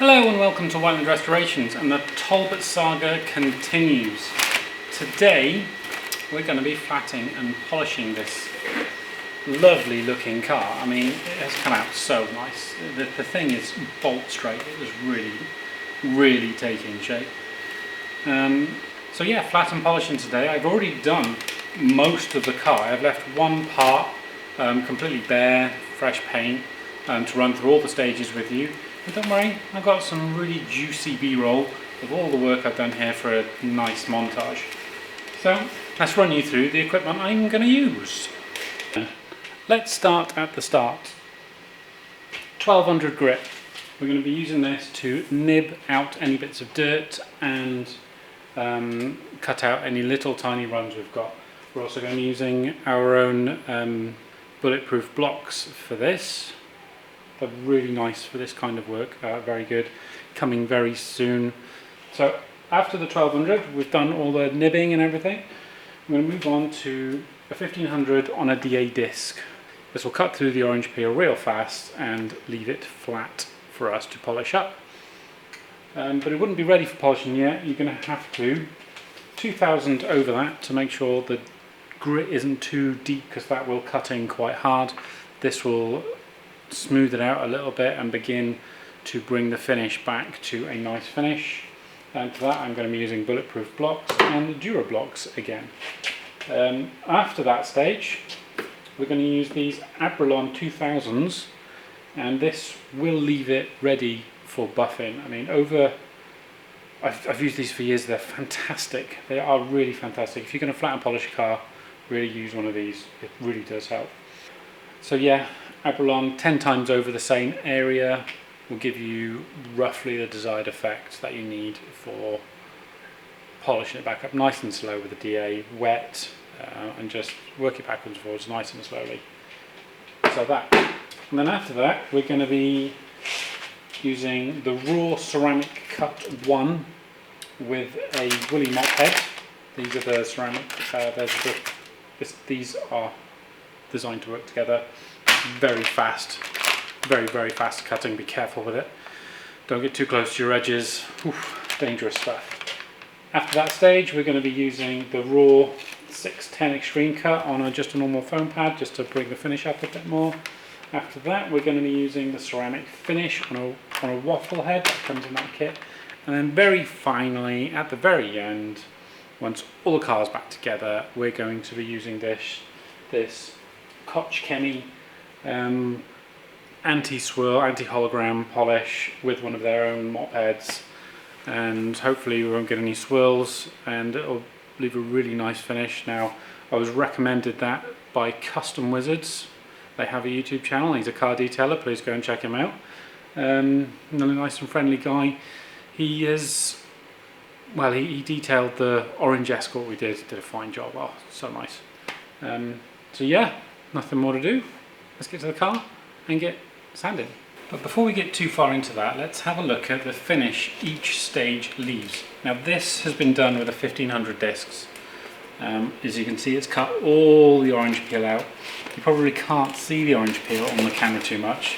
Hello and welcome to Whiteland Restorations, and the Talbot saga continues. Today we're going to be flatting and polishing this lovely looking car. I mean, it has come out so nice. The thing is bolt straight. It was really taking shape. So yeah, flat and polishing today. I've already done most of the car. I've left one part completely bare, fresh paint, to run through all the stages with you. But don't worry, I've got some really juicy B-roll of all the work I've done here for a nice montage. So let's run you through the equipment I'm going to use. Let's start at the start. 1200 grit. We're going to be using this to nib out any bits of dirt and cut out any little tiny runs we've got. We're also going to be using our own bulletproof blocks for this. They're really nice for this kind of work, very good, coming very soon. So after the 1200 we've done all the nibbing and everything. I'm going to move on to a 1500 on a DA disc. This will cut through the orange peel real fast and leave it flat for us to polish up. But it wouldn't be ready for polishing yet. You're going to have to 2000 over that to make sure the grit isn't too deep, because that will cut in quite hard. This will smooth it out a little bit and begin to bring the finish back to a nice finish. And for that I'm going to be using bulletproof blocks and Dura blocks again. After that stage we're going to use these Abralon 2000s, and this will leave it ready for buffing. I mean, I've used these for years. They're fantastic. They are really fantastic. If you're going to flat and polish a car, really use one of these. It really does help. So yeah, Abralon 10 times over the same area will give you roughly the desired effect that you need for polishing it back up nice and slow with the DA wet, and just work it backwards and forwards nice and slowly. So that. And then after that we're going to be using the raw ceramic cut 1 with a woolly mop head. These are the ceramic, these are designed to work together. Very fast, very fast cutting. Be careful with it. Don't get too close to your edges. Oof, dangerous stuff. After that stage we're going to be using the raw 610 extreme cut on just a normal foam pad, just to bring the finish up a bit more. After that we're going to be using the ceramic finish on a waffle head that comes in that kit. And then very finally, at the very end, once all the car's back together, we're going to be using this Koch Chemie anti-swirl, anti-hologram polish with one of their own mop heads, and hopefully we won't get any swirls and it'll leave a really nice finish. Now, I was recommended that by Custom Wizards. They have a YouTube channel. He's a car detailer. Please go and check him out. Another nice and friendly guy. He is, well, he detailed the orange Escort we did a fine job. Oh, so nice. So yeah, nothing more to do. Let's get to the car and get sanding. But before we get too far into that, let's have a look at the finish each stage leaves. Now this has been done with a 1500 discs. As you can see, it's cut all the orange peel out. You probably can't see the orange peel on the camera too much.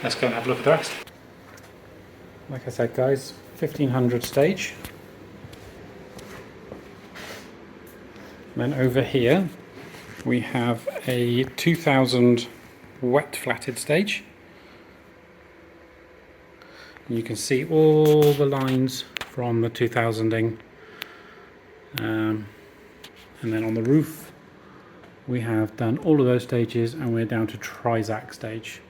Let's go and have a look at the rest. Like I said guys, 1500 stage. And then over here we have a 2000 wet flatted stage. You can see all the lines from the 2000ing. And then on the roof we have done all of those stages, and we're down to Trizac stage.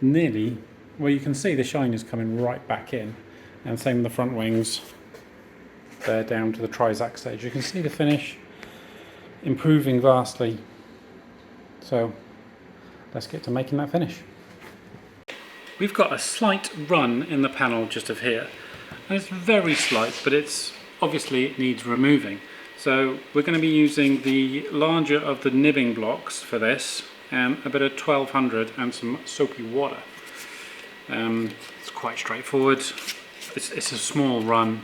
Nearly, well, you can see the shine is coming right back in, and same with the front wings. They're down to the Trizac stage. You can see the finish improving vastly. So let's get to making that finish. We've got a slight run in the panel just of here, and it's very slight, but it's obviously it needs removing. So we're going to be using the larger of the nibbing blocks for this, and a bit of 1200 and some soapy water. It's quite straightforward. It's a small run.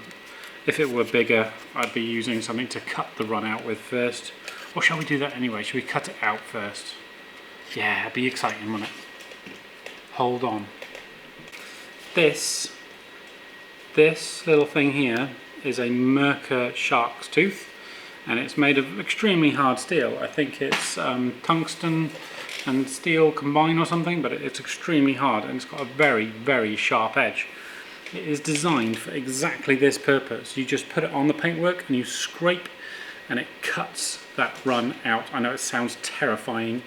If it were bigger, I'd be using something to cut the run out with first. Or shall we do that anyway? Should we cut it out first? Yeah, it'd be exciting, wouldn't it? Hold on. this little thing here is a Mercer shark's tooth, and it's made of extremely hard steel. I think it's tungsten and steel combined or something, but it's extremely hard and it's got a very, very sharp edge. It is designed for exactly this purpose. You just put it on the paintwork and you scrape and it cuts that run out. I know it sounds terrifying,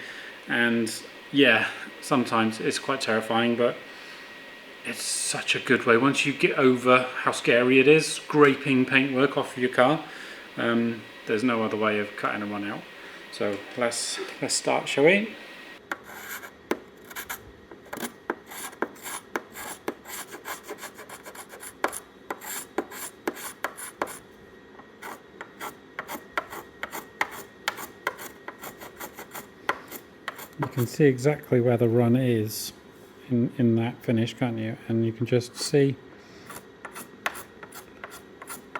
and yeah, sometimes it's quite terrifying, but it's such a good way. Once you get over how scary it is scraping paintwork off of your car, there's no other way of cutting a run out. So let's start, shall we? You can see exactly where the run is in that finish, can't you? And you can just see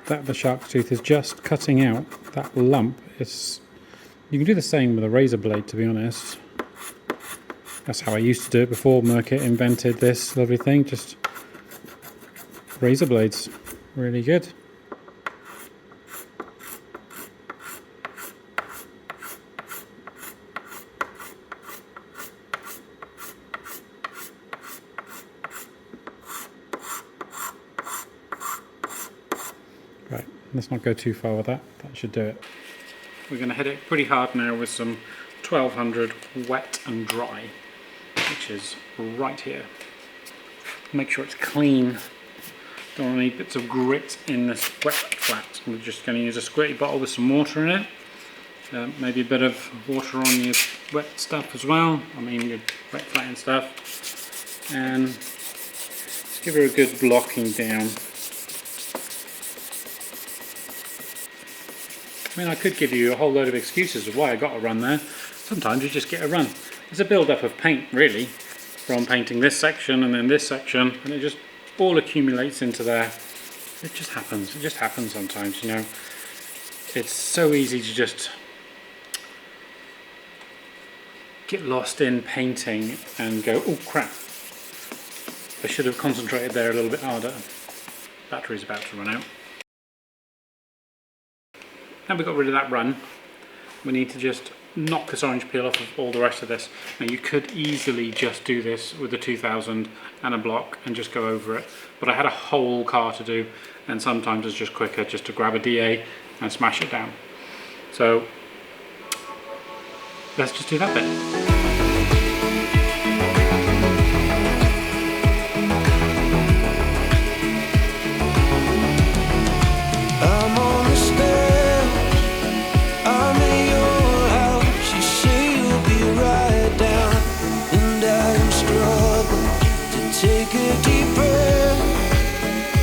that the shark's tooth is just cutting out that lump. You can do the same with a razor blade, to be honest. That's how I used to do it before Mercer invented this lovely thing. Just razor blades, really good. Right, let's not go too far with that. That should do it. We're going to hit it pretty hard now with some 1200 wet and dry, which is right here. Make sure it's clean. Don't want any bits of grit in this wet flat. We're just going to use a squirty bottle with some water in it. Maybe a bit of water on your wet stuff as well. I mean your wet flat and stuff. And just give her a good blocking down. I mean, I could give you a whole load of excuses of why I got a run there. Sometimes you just get a run. It's a build-up of paint, really, from painting this section and then this section, and it just all accumulates into there. It just happens. It just happens sometimes, you know. It's so easy to just get lost in painting and go, oh crap, I should have concentrated there a little bit harder. Battery's about to run out. Now we've got rid of that run, we need to just knock this orange peel off of all the rest of this. Now you could easily just do this with a 2000 and a block and just go over it, but I had a whole car to do, and sometimes it's just quicker just to grab a DA and smash it down. So let's just do that bit.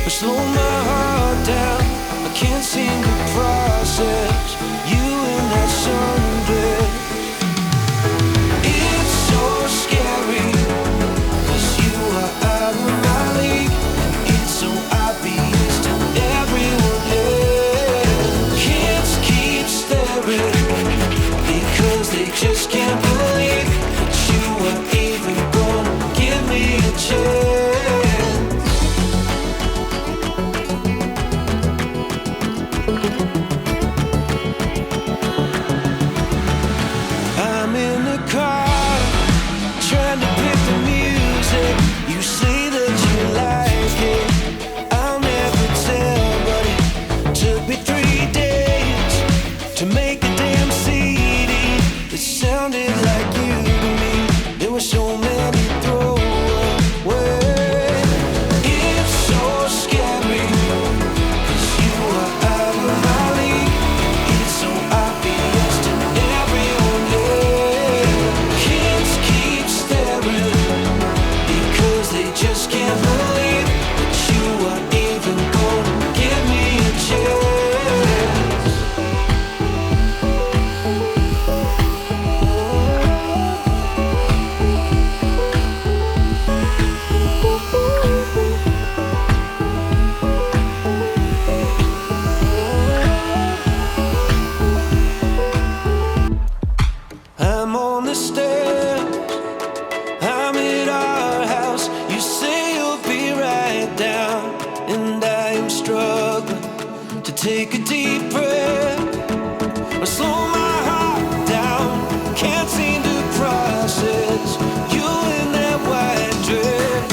Slow my heart down, I can't seem to process you in that sundress. It's so scary, 'cause you are out of my league. It's so obvious to everyone else. Kids keep staring, because they just can't believe that you are even gonna give me a chance. take a deep breath, or slow my heart down. Can't seem to process you in that white dress.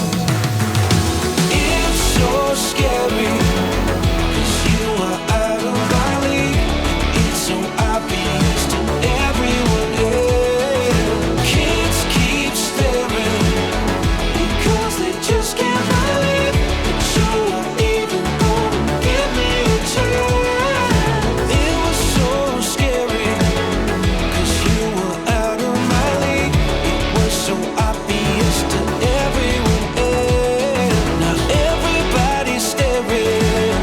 It's so scary, 'cause you are out of my league. It's so obvious to everyone else. Kids keep staring because they just can't believe that you are even gonna give me a chance. It was so scary, 'cause you were out of my league. It was so obvious to everyone else. Now everybody's staring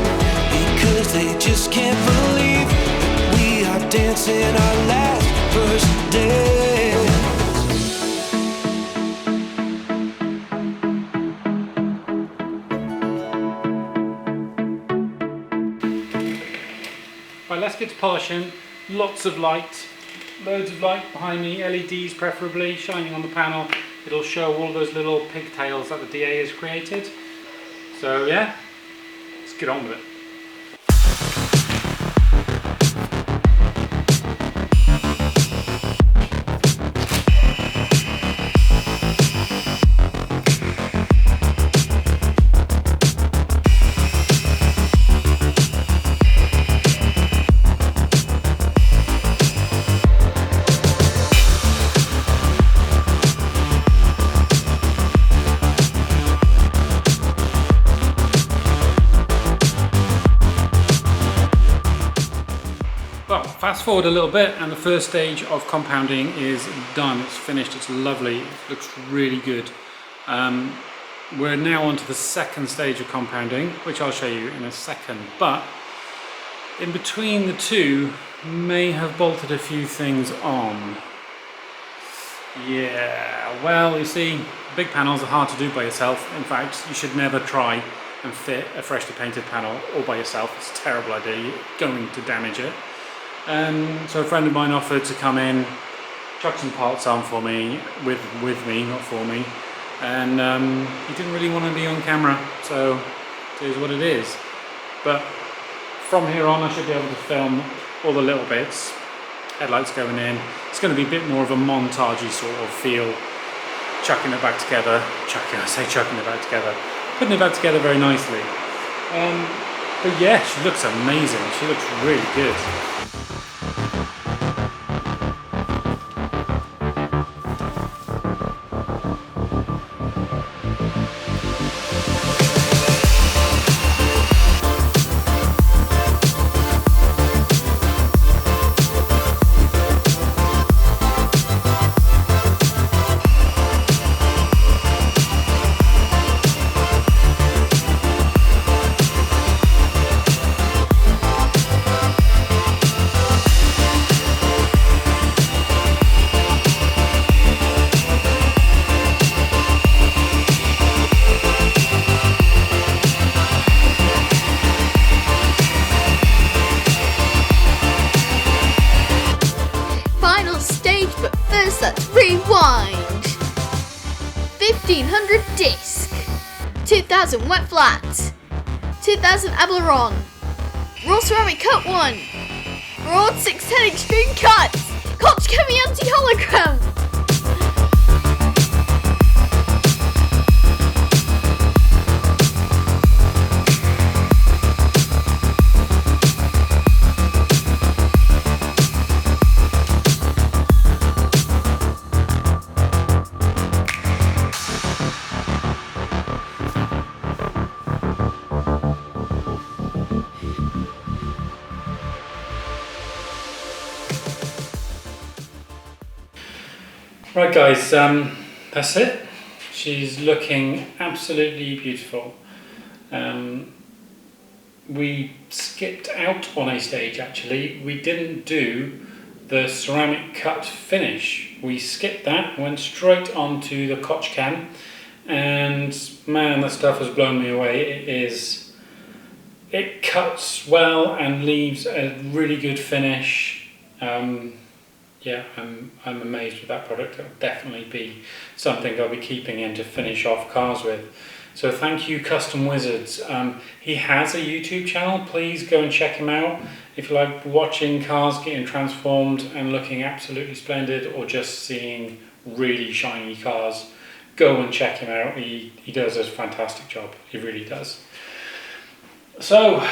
because they just can't believe that we are dancing our last first dance. Right, let's get to polishing. Lots of light, loads of light behind me, LEDs preferably, shining on the panel. It'll show all those little pigtails that the DA has created. So yeah, let's get on with it. Well, fast forward a little bit and the first stage of compounding is done. It's finished, it's lovely, it looks really good. We're now on to the second stage of compounding, which I'll show you in a second, but in between the two, may have bolted a few things on. Yeah, well, you see, big panels are hard to do by yourself. In fact, you should never try and fit a freshly painted panel all by yourself. It's a terrible idea, you're going to damage it. So a friend of mine offered to come in, chuck some parts on for me, with me, not for me, and he didn't really want to be on camera, so it is what it is. But from here on I should be able to film all the little bits, headlights going in. It's going to be a bit more of a montagey sort of feel, chucking it back together, chucking it back together, putting it back together very nicely. But yeah, she looks amazing, she looks really good. Let's rewind. 1500 disc, 2000 wet flat, 2000 Ableron, raw ceramic cut 1, broad 610 extreme cuts, Koch Chemi anti-hologram. Right guys, that's it. She's looking absolutely beautiful. We skipped out on a stage actually. We didn't do the ceramic cut finish. We skipped that, went straight onto the Koch Chem, and man, that stuff has blown me away. It cuts well and leaves a really good finish. Yeah, I'm amazed with that product. It'll definitely be something I'll be keeping in to finish off cars with. So thank you, Custom Wizards. He has a YouTube channel. Please go and check him out. If you like watching cars getting transformed and looking absolutely splendid, or just seeing really shiny cars, go and check him out. He does a fantastic job. He really does. So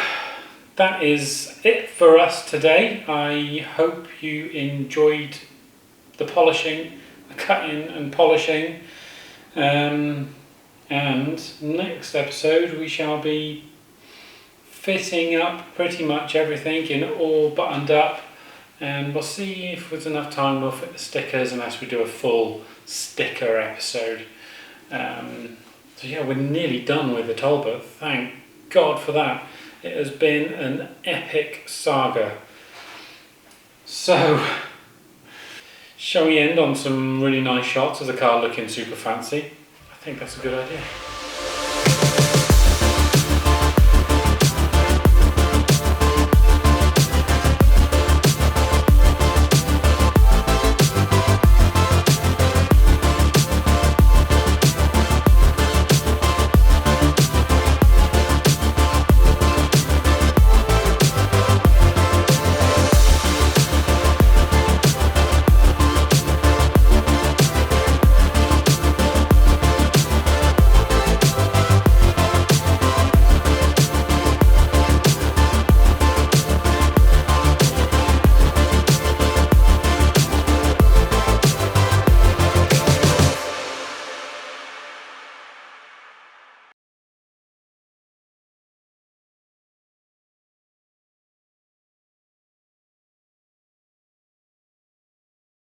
that is it for us today. I hope you enjoyed the polishing, the cutting and polishing. And next episode we shall be fitting up pretty much everything in all buttoned up, and we'll see if there's enough time we'll fit the stickers unless we do a full sticker episode. So yeah, we're nearly done with the Talbot. Thank God for that. It has been an epic saga. So shall we end on some really nice shots of the car looking super fancy? I think that's a good idea.